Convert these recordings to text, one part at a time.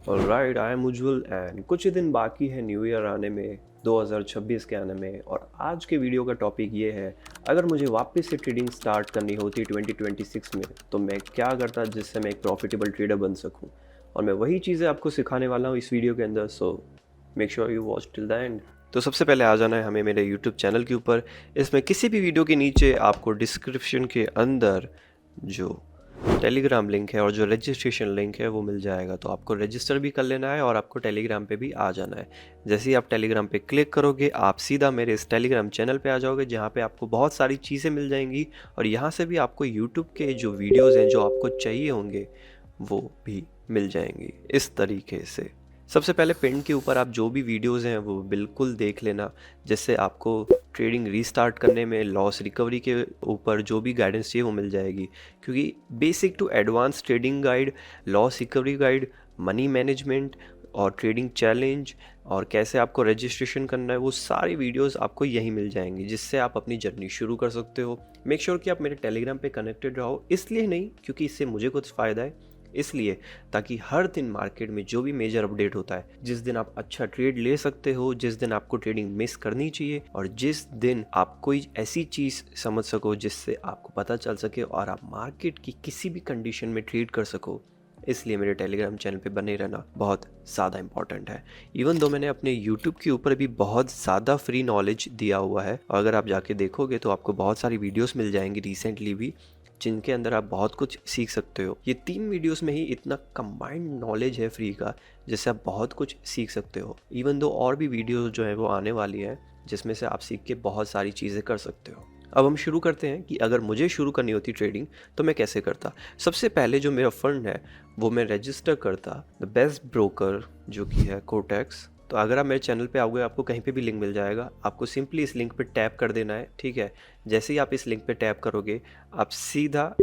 Alright, I am Ujjwal and कुछ ही दिन बाकी है न्यू ईयर आने में, 2026 के आने में। और आज के वीडियो का टॉपिक ये है, अगर मुझे वापस से ट्रेडिंग स्टार्ट करनी होती 2026 में तो मैं क्या करता जिससे मैं एक प्रॉफिटेबल ट्रेडर बन सकूं। और मैं वही चीज़ें आपको सिखाने वाला हूँ इस वीडियो के अंदर, so make sure you watch till the end. तो सबसे पहले आ जाना है हमें मेरे यूट्यूब चैनल के ऊपर। इसमें किसी भी वीडियो के नीचे आपको डिस्क्रिप्शन के अंदर जो टेलीग्राम लिंक है और जो रजिस्ट्रेशन लिंक है वो मिल जाएगा, तो आपको रजिस्टर भी कर लेना है और आपको टेलीग्राम पे भी आ जाना है। जैसे ही आप टेलीग्राम पे क्लिक करोगे आप सीधा मेरे इस टेलीग्राम चैनल पे आ जाओगे, जहाँ पे आपको बहुत सारी चीज़ें मिल जाएंगी और यहाँ से भी आपको यूट्यूब के जो वीडियोज़ हैं जो आपको चाहिए होंगे वो भी मिल जाएंगी इस तरीके से। सबसे पहले पिन के ऊपर आप जो भी वीडियोज़ हैं वो बिल्कुल देख लेना, जिससे आपको ट्रेडिंग रीस्टार्ट करने में लॉस रिकवरी के ऊपर जो भी गाइडेंस चाहिए वो मिल जाएगी। क्योंकि basic to advance trading guide, loss recovery guide, money management और ट्रेडिंग चैलेंज और कैसे आपको रजिस्ट्रेशन करना है, वो सारी वीडियोस आपको यहीं मिल जाएंगी, जिससे आप अपनी जर्नी शुरू कर सकते हो। मेक श्योर कि आप मेरे टेलीग्राम पे कनेक्टेड रहो, इसलिए नहीं क्योंकि इससे मुझे कुछ फ़ायदा है, इसलिए ताकि हर दिन मार्केट में जो भी मेजर अपडेट होता है, जिस दिन आप अच्छा ट्रेड ले सकते हो, जिस दिन आपको ट्रेडिंग मिस करनी चाहिए और जिस दिन आप कोई ऐसी चीज़ समझ सको जिससे आपको पता चल सके और आप मार्केट की किसी भी कंडीशन में ट्रेड कर सको, इसलिए मेरे टेलीग्राम चैनल पे बने रहना बहुत ज़्यादा इंपॉर्टेंट है। इवन दो मैंने अपने यूट्यूब के ऊपर भी बहुत ज़्यादा फ्री नॉलेज दिया हुआ है, और अगर आप जाके देखोगे तो आपको बहुत सारी वीडियोस मिल जाएंगी रिसेंटली भी, जिनके अंदर आप बहुत कुछ सीख सकते हो। ये 3 वीडियोस में ही इतना कंबाइंड नॉलेज है फ्री का, जिससे आप बहुत कुछ सीख सकते हो। इवन दो और भी वीडियोस जो है वो आने वाली हैं, जिसमें से आप सीख के बहुत सारी चीज़ें कर सकते हो। अब हम शुरू करते हैं कि अगर मुझे शुरू करनी होती ट्रेडिंग तो मैं कैसे करता। सबसे पहले जो मेरा फंड है वो मैं रजिस्टर करता द बेस्ट ब्रोकर, जो कि है कोटेक्स। तो अगर आप मेरे चैनल पे आओगे आपको कहीं पे भी लिंक मिल जाएगा, आपको सिंपली इस लिंक पे टैप कर देना है, ठीक है। जैसे ही आप इस लिंक पे टैप करोगे आप सीधा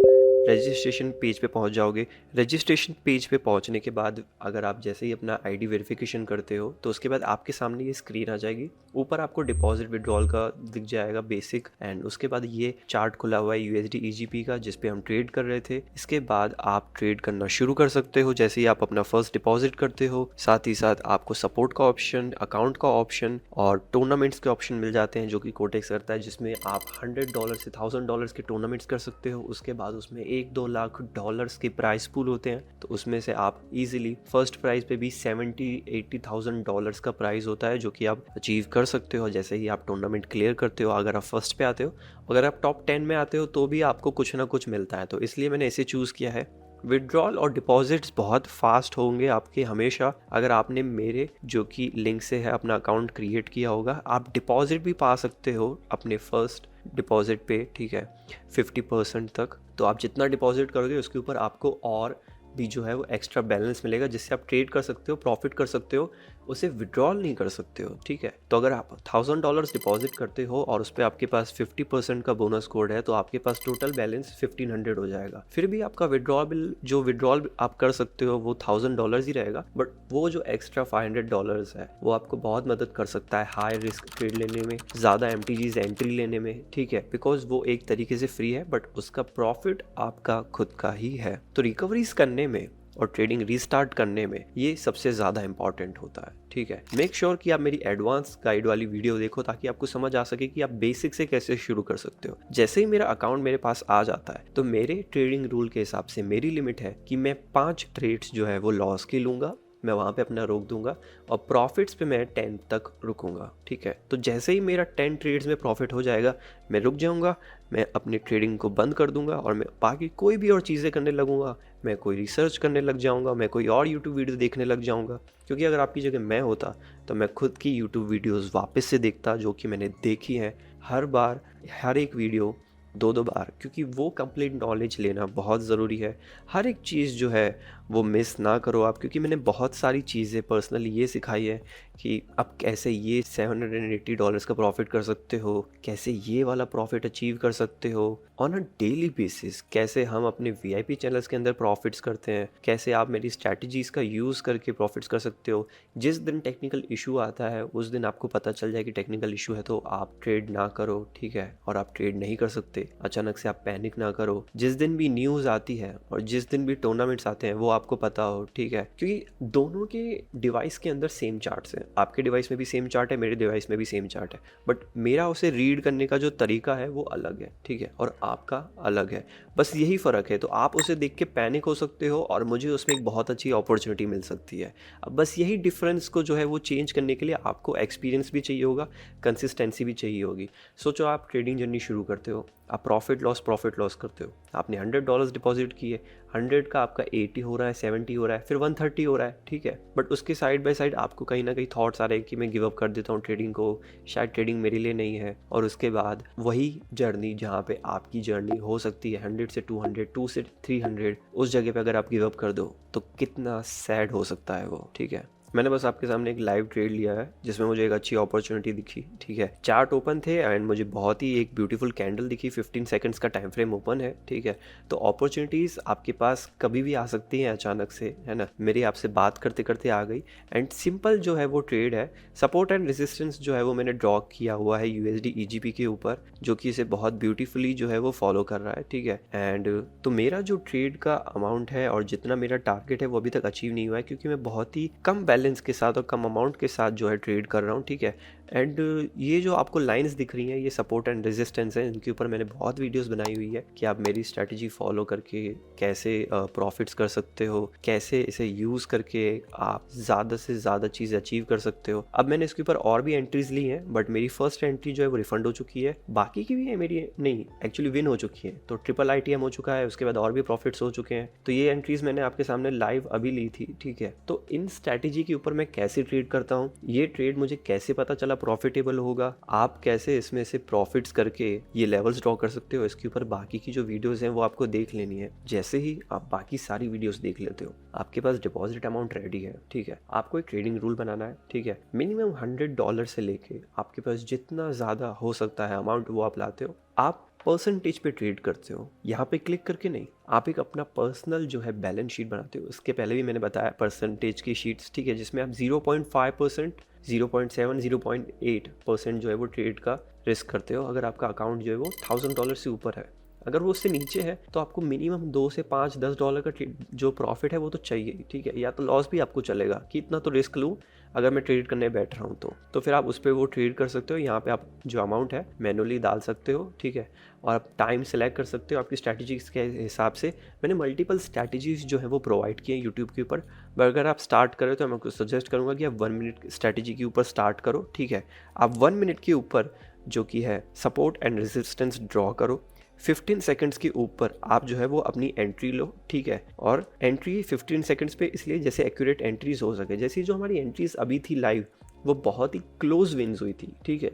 रजिस्ट्रेशन पेज पे पहुंच जाओगे। रजिस्ट्रेशन पेज पे पहुंचने के बाद अगर आप जैसे ही अपना आईडी वेरिफिकेशन करते हो तो उसके बाद आपके सामने ये स्क्रीन आ जाएगी। ऊपर आपको डिपॉजिट विड्रॉल का दिख जाएगा बेसिक, एंड उसके बाद ये चार्ट खुला हुआ है यूएसडी ईजीपी का, जिस पे हम ट्रेड कर रहे थे। इसके बाद आप ट्रेड करना शुरू कर सकते हो जैसे ही आप अपना फर्स्ट डिपॉजिट करते हो। साथ ही साथ आपको सपोर्ट का ऑप्शन, अकाउंट का ऑप्शन और टूर्नामेंट्स के ऑप्शन मिल जाते हैं, जो कि कोटेक्स करता है, जिसमें आप $100 से $1000 के टूर्नामेंट्स कर सकते हो। उसके बाद उसमें 1-2 लाख डॉलर्स के प्राइस पूल होते हैं, तो उसमें से आप इजीली फर्स्ट प्राइज पे भी $70,000-80,000 का प्राइस होता है, जो कि आप अचीव कर सकते हो जैसे ही आप टूर्नामेंट क्लियर करते हो। अगर आप फर्स्ट पे आते हो, अगर आप टॉप 10 में आते हो तो भी आपको कुछ ना कुछ मिलता है, तो इसलिए मैंने इसे चूज़ किया है। विड्रॉल और डिपॉजिट्स बहुत फास्ट होंगे आपके हमेशा। अगर आपने मेरे जो कि लिंक से है अपना अकाउंट क्रिएट किया होगा, आप डिपॉजिट भी पा सकते हो अपने फर्स्ट डिपॉजिट पे, ठीक है, 50% तक। तो आप जितना डिपॉजिट करोगे उसके ऊपर आपको और भी जो है वो एक्स्ट्रा बैलेंस मिलेगा, जिससे आप ट्रेड कर सकते हो, प्रॉफिट कर सकते हो, उसे विड्रॉल नहीं कर सकते हो, ठीक है। तो अगर आप $1000 डिपॉजिट करते हो और उस पर आपके पास 50% का बोनस कोड है, तो आपके पास टोटल बैलेंस 1500 हो जाएगा। फिर भी आपका विड्रॉल आप कर सकते हो वो $1000 ही रहेगा, बट वो जो एक्स्ट्रा $500 है वो आपको बहुत मदद कर सकता है हाई रिस्क ट्रेड लेने में, ज़्यादा एमटीजीज एंट्री लेने में, ठीक है, बिकॉज वो एक तरीके से फ्री है बट उसका प्रॉफिट आपका खुद का ही है। तो रिकवरीज करने में और ट्रेडिंग रीस्टार्ट करने में ये सबसे ज़्यादा इंपॉर्टेंट होता है, ठीक है। मेक श्योर कि आप मेरी एडवांस गाइड वाली वीडियो देखो, ताकि आपको समझ आ सके कि आप बेसिक से कैसे शुरू कर सकते हो। जैसे ही मेरा अकाउंट मेरे पास आ जाता है तो मेरे ट्रेडिंग रूल के हिसाब से मेरी लिमिट है कि मैं 5 ट्रेड्स जो है वो लॉस की लूँगा, मैं वहाँ पे अपना रोक दूंगा, और प्रॉफिट्स पे मैं 10 तक रुकूंगा, ठीक है। तो जैसे ही मेरा 10 ट्रेड्स में प्रॉफिट हो जाएगा मैं रुक जाऊंगा, मैं अपनी ट्रेडिंग को बंद कर दूंगा और मैं बाकी कोई भी और चीज़ें करने लगूंगा। मैं कोई रिसर्च करने लग जाऊंगा, मैं कोई और यूट्यूब वीडियो देखने लग जाऊंगा, क्योंकि अगर आपकी जगह मैं होता तो मैं खुद की यूट्यूब वीडियोज़ वापस से देखता, जो कि मैंने देखी हैं हर बार, हर एक वीडियो 2-2 बार, क्योंकि वो कंप्लीट नॉलेज लेना बहुत ज़रूरी है। हर एक चीज़ जो है वो मिस ना करो आप, क्योंकि मैंने बहुत सारी चीज़ें पर्सनली ये सिखाई है कि आप कैसे ये $780 का प्रॉफिट कर सकते हो, कैसे ये वाला प्रॉफिट अचीव कर सकते हो ऑन अ डेली बेसिस, कैसे हम अपने वीआईपी चैनल्स के अंदर प्रॉफिट्स करते हैं, कैसे आप मेरी स्ट्रैटेजीज़ का यूज़ करके प्रॉफिट्स कर सकते हो। जिस दिन टेक्निकल इशू आता है उस दिन आपको पता चल जाए कि टेक्निकल इशू है, तो आप ट्रेड ना करो, ठीक है, और आप ट्रेड नहीं कर सकते। अचानक से आप पैनिक ना करो। जिस दिन भी न्यूज़ आती है और जिस दिन भी टूर्नामेंट्स आते हैं वो आपको पता हो, ठीक है, क्योंकि दोनों के डिवाइस के अंदर सेम चार्ट्स हैं। आपके डिवाइस में भी सेम चार्ट है, मेरे डिवाइस में भी सेम चार्ट है, बट मेरा उसे रीड करने का जो तरीका है वो अलग है, ठीक है, और आपका अलग है। बस यही फ़र्क है। तो आप उसे देख के पैनिक हो सकते हो और मुझे उसमें एक बहुत अच्छी अपॉर्चुनिटी मिल सकती है। अब बस यही डिफरेंस को जो है वो चेंज करने के लिए आपको एक्सपीरियंस भी चाहिए होगा, कंसिस्टेंसी भी चाहिए होगी। सोचो आप ट्रेडिंग जर्नी शुरू करते हो, आप प्रॉफिट लॉस करते हो। आपने $100 डिपॉजिट किए, 100 का आपका 80 हो रहा है, 70 हो रहा है, फिर 130 हो रहा है, ठीक है, बट उसके साइड बाय साइड आपको कहीं ना कहीं थॉट्स आ रहे हैं कि मैं गिव अप कर देता हूँ ट्रेडिंग को, शायद ट्रेडिंग मेरे लिए नहीं है। और उसके बाद वही जर्नी जहाँ पे आपकी जर्नी हो सकती है 100 से 200, 2 से 300, उस जगह पे अगर आप गिव अप कर दो तो कितना सैड हो सकता है वो, ठीक है। मैंने बस आपके सामने एक लाइव ट्रेड लिया है जिसमें मुझे एक अच्छी अपॉर्चुनिटी दिखी, ठीक है। चार्ट ओपन थे एंड मुझे बहुत ही एक ब्यूटीफुल कैंडल दिखी, 15 सेकंड्स का टाइम फ्रेम ओपन है, ठीक है। तो अपॉर्चुनिटीज़ आपके पास कभी भी आ सकती हैं अचानक से, है ना। मेरी आपसे बात करते करते आ गई एंड सिंपल जो है वो ट्रेड है। सपोर्ट एंड रेजिस्टेंस जो है वो मैंने ड्रॉ किया हुआ है USD EGP के ऊपर, जो कि इसे बहुत ब्यूटीफुली जो है वो फॉलो कर रहा है, ठीक है। एंड तो मेरा जो ट्रेड का अमाउंट है और जितना मेरा टारगेट है वो अभी तक अचीव नहीं हुआ है, क्योंकि मैं बहुत ही कम बैलेंस के साथ और कम अमाउंट के साथ जो है ट्रेड कर रहा हूँ, ठीक है। एंड ये जो आपको लाइंस दिख रही हैं ये सपोर्ट एंड रेजिस्टेंस है। इनके ऊपर मैंने बहुत वीडियोस बनाई हुई है कि आप मेरी स्ट्रैटेजी फॉलो करके कैसे प्रॉफिट्स कर सकते हो, कैसे इसे यूज़ करके आप ज़्यादा से ज़्यादा चीज़ अचीव कर सकते हो। अब मैंने इसके ऊपर और भी एंट्रीज ली हैं, बट मेरी फर्स्ट एंट्री जो है वो रिफंड हो चुकी है, बाकी की भी है मेरी नहीं, एक्चुअली विन हो चुकी है। तो ट्रिपल ITM हो चुका है, उसके बाद और भी प्रॉफिट्स हो चुके हैं। तो ये एंट्रीज मैंने आपके सामने लाइव अभी ली थी, ठीक है। तो इन स्ट्रैटेजी के ऊपर मैं कैसे ट्रेड करता हूँ, ये ट्रेड मुझे कैसे पता चला प्रॉफिटेबल होगा, आप कैसे इसमें से प्रॉफिट्स करके ये लेवल्स ड्रॉ कर सकते हो, इसके ऊपर बाकी की जो वीडियोस हैं वो आपको देख लेनी है। जैसे ही आप बाकी सारी वीडियोस देख लेते हो, आपके पास डिपॉजिट अमाउंट रेडी है, ठीक है। आपको एक ट्रेडिंग रूल बनाना है, ठीक है। मिनिमम $100 से लेके आपके पास जितना ज़्यादा हो सकता है अमाउंट वो आप लाते हो। आप परसेंटेज पे ट्रेड करते हो, यहाँ पे क्लिक करके नहीं, आप एक अपना पर्सनल जो है बैलेंस शीट बनाते हो। इसके पहले भी मैंने बताया परसेंटेज की शीट्स, ठीक है, जिसमें आप 0.5%, 0.7, 0.8% जो है वो ट्रेड का रिस्क करते हो। अगर आपका अकाउंट जो है वो $1000 से ऊपर है, अगर वो उससे नीचे है तो आपको मिनिमम 2 से 5, $10 का जो प्रॉफिट है वो तो चाहिए, ठीक है। या तो लॉस भी आपको चलेगा कि इतना तो रिस्क लूँ अगर मैं ट्रेड करने बैठ रहा हूँ तो फिर आप उस पर वो ट्रेड कर सकते हो। यहाँ पे आप जो अमाउंट है मैनुअली डाल सकते हो, ठीक है, और आप टाइम सेलेक्ट कर सकते हो आपकी स्ट्रैटेजीज के हिसाब से। मैंने मल्टीपल स्ट्रैटेजीज जो है वो प्रोवाइड किए हैं यूट्यूब के ऊपर, बट अगर आप स्टार्ट करें तो मैं आपको सजेस्ट करूँगा कि आप 1 मिनट स्ट्रैटेजी के ऊपर स्टार्ट करो, ठीक है। आप 1 मिनट के ऊपर जो कि है सपोर्ट एंड रेजिस्टेंस ड्रॉ करो, 15 सेकंड्स के ऊपर आप जो है वो अपनी एंट्री लो, ठीक है। और एंट्री 15 सेकंड्स पे इसलिए जैसे एक्यूरेट एंट्रीज हो सके। जैसे जो हमारी एंट्रीज अभी थी लाइव वो बहुत ही क्लोज विन्स हुई थी, ठीक है।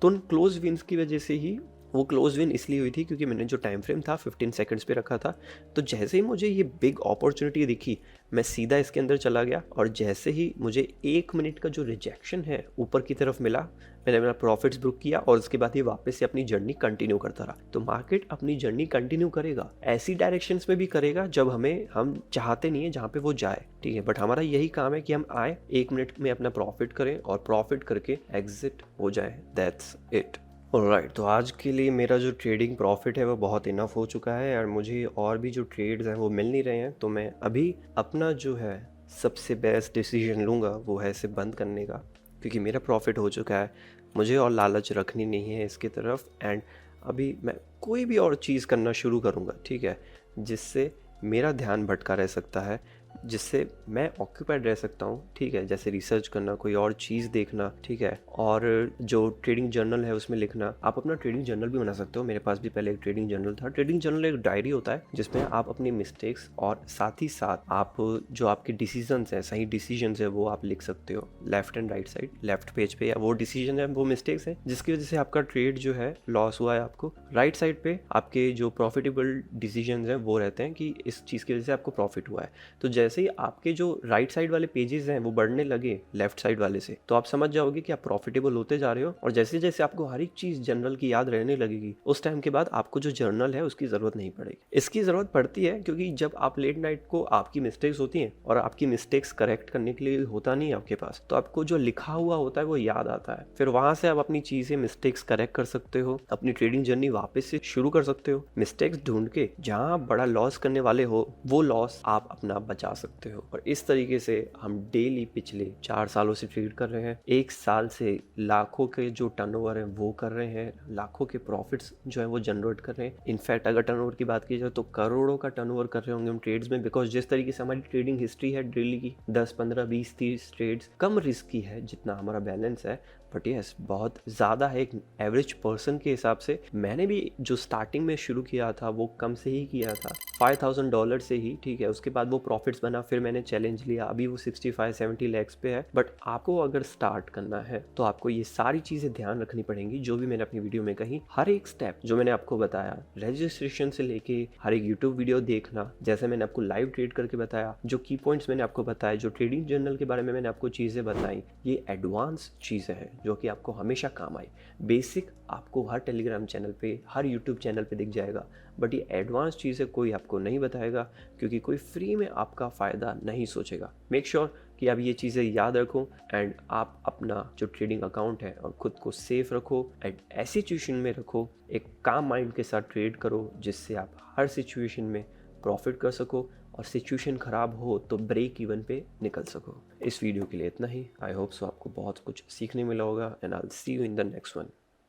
तो उन क्लोज विन्स की वजह से ही वो क्लोज विन इसलिए हुई थी क्योंकि मैंने जो टाइम फ्रेम था 15 सेकंड्स पे रखा था। तो जैसे ही मुझे ये बिग अपॉर्चुनिटी दिखी मैं सीधा इसके अंदर चला गया, और जैसे ही मुझे 1 मिनट का जो रिजेक्शन है ऊपर की तरफ मिला, मैंने अपना प्रॉफिट्स बुक किया और उसके बाद ये वापस से अपनी जर्नी कंटिन्यू करता रहा। तो मार्केट अपनी जर्नी कंटिन्यू करेगा, ऐसी डायरेक्शंस में भी करेगा जब हम चाहते नहीं है जहाँ पे वो जाए, ठीक है। बट हमारा यही काम है कि हम आए 1 मिनट में अपना प्रॉफिट करें और प्रॉफिट करके एग्जिट हो जाए, दैट्स इट। ऑलराइट, तो आज के लिए मेरा जो ट्रेडिंग प्रॉफिट है वो बहुत इनफ हो चुका है और मुझे और भी जो ट्रेड्स हैं वो मिल नहीं रहे हैं। तो मैं अभी अपना जो है सबसे बेस्ट डिसीजन लूँगा वो है इसे बंद करने का, क्योंकि मेरा प्रॉफिट हो चुका है, मुझे और लालच रखनी नहीं है इसकी तरफ। एंड अभी मैं कोई भी और चीज़ करना शुरू करूँगा, ठीक है, जिससे मेरा ध्यान भटका रह सकता है, जिससे मैं ऑक्यूपाइड रह सकता हूँ, ठीक है। जैसे रिसर्च करना, कोई और चीज़ देखना, ठीक है, और जो ट्रेडिंग जर्नल है उसमें लिखना। आप अपना ट्रेडिंग जर्नल भी बना सकते हो, मेरे पास भी पहले एक ट्रेडिंग जर्नल था। ट्रेडिंग जर्नल एक डायरी होता है जिसमें आप अपनी मिस्टेक्स और साथ ही साथ आप जो आपके डिसीजंस हैं, सही डिसीजंस है वो आप लिख सकते हो left and right side. Left page पे या वो डिसीजन है, वो मिस्टेक्स है जिसकी वजह से आपका ट्रेड जो है लॉस हुआ है आपको। राइट साइड पे आपके जो प्रॉफिटेबल डिसीजंस हैं वो रहते हैं कि इस चीज़ की वजह से आपको प्रॉफिट हुआ है। तो जैसे ही आपके जो राइट साइड वाले पेजेस हैं वो बढ़ने लगे लेफ्ट साइड वाले से, तो आप समझ जाओगे कि आप प्रॉफिटेबल होते जा रहे हो। और जैसे जैसे आपको हर एक चीज़ जर्नल की याद रहने लगेगी, उस टाइम के बाद आपको जो जर्नल है उसकी ज़रूरत नहीं पड़ेगी। इसकी ज़रूरत पड़ती है क्योंकि जब आप लेट नाइट को आपकी मिस्टेक्स होती हैं और आपकी मिस्टेक्स करेक्ट करने के लिए होता नहीं है आपके पास, तो आपको जो लिखा हुआ होता है वो याद आता है। फिर वहाँ से आप अपनी चीज़ें मिस्टेक्स करेक्ट कर सकते हो, अपनी ट्रेडिंग जर्नी वापस से शुरू कर सकते हो। मिस्टेक्स ढूंढ के जहाँ आप बड़ा लॉस करने वाले हो वो लॉस आप अपना बचा सकते हो। और इस तरीके से हम डेली पिछले 4 सालों से ट्रेड कर रहे हैं। 1 साल से लाखों के जो टर्नओवर है वो कर रहे हैं, लाखों के प्रॉफिट्स जो है वो जनरेट कर रहे हैं। इनफैक्ट अगर टर्नओवर की बात की जाए तो करोड़ों का टर्नओवर कर रहे होंगे हम ट्रेड्स में, बिकॉज जिस तरीके से हमारी ट्रेडिंग हिस्ट्री है डेली की 10, 15, 20, 30 ट्रेड्स, कम रिस्क की है जितना हमारा बैलेंस है, बट यस बहुत ज़्यादा है एक एवरेज पर्सन के हिसाब से। मैंने भी जो स्टार्टिंग में शुरू किया था वो कम से ही किया था, $5,000 से ही, ठीक है। उसके बाद वो प्रॉफिट्स बना, फिर मैंने चैलेंज लिया, अभी वो 65-70 लैक्स पे है। बट आपको अगर स्टार्ट करना है तो आपको ये सारी चीज़ें ध्यान रखनी पड़ेंगी जो भी मैंने अपनी वीडियो में कही। हर एक स्टेप जो मैंने आपको बताया, रजिस्ट्रेशन से लेके हर एक यूट्यूब वीडियो देखना, जैसे मैंने आपको लाइव ट्रेड करके बताया, जो की पॉइंट्स मैंने आपको बताया, जो ट्रेडिंग जर्नल के बारे में मैंने आपको चीज़ें बताई, ये एडवांस चीज़ें हैं जो कि आपको हमेशा काम आए। बेसिक आपको हर टेलीग्राम चैनल पे, हर यूट्यूब चैनल पे दिख जाएगा, बट ये एडवांस चीज़ें कोई आपको नहीं बताएगा, क्योंकि कोई फ्री में आपका फ़ायदा नहीं सोचेगा। मेक श्योर कि आप ये चीज़ें याद रखो एंड आप अपना जो ट्रेडिंग अकाउंट है और ख़ुद को सेफ रखो एंड ऐसी सिचुएशन में रखो, एक काम माइंड के साथ ट्रेड करो जिससे आप हर सिचुएशन में प्रॉफिट कर सको और सिचुएशन ख़राब हो तो ब्रेक इवन पे निकल सको। इस वीडियो के लिए इतना ही। आई होप सो आपको बहुत कुछ सीखने मिला होगा and I will see you in the next one.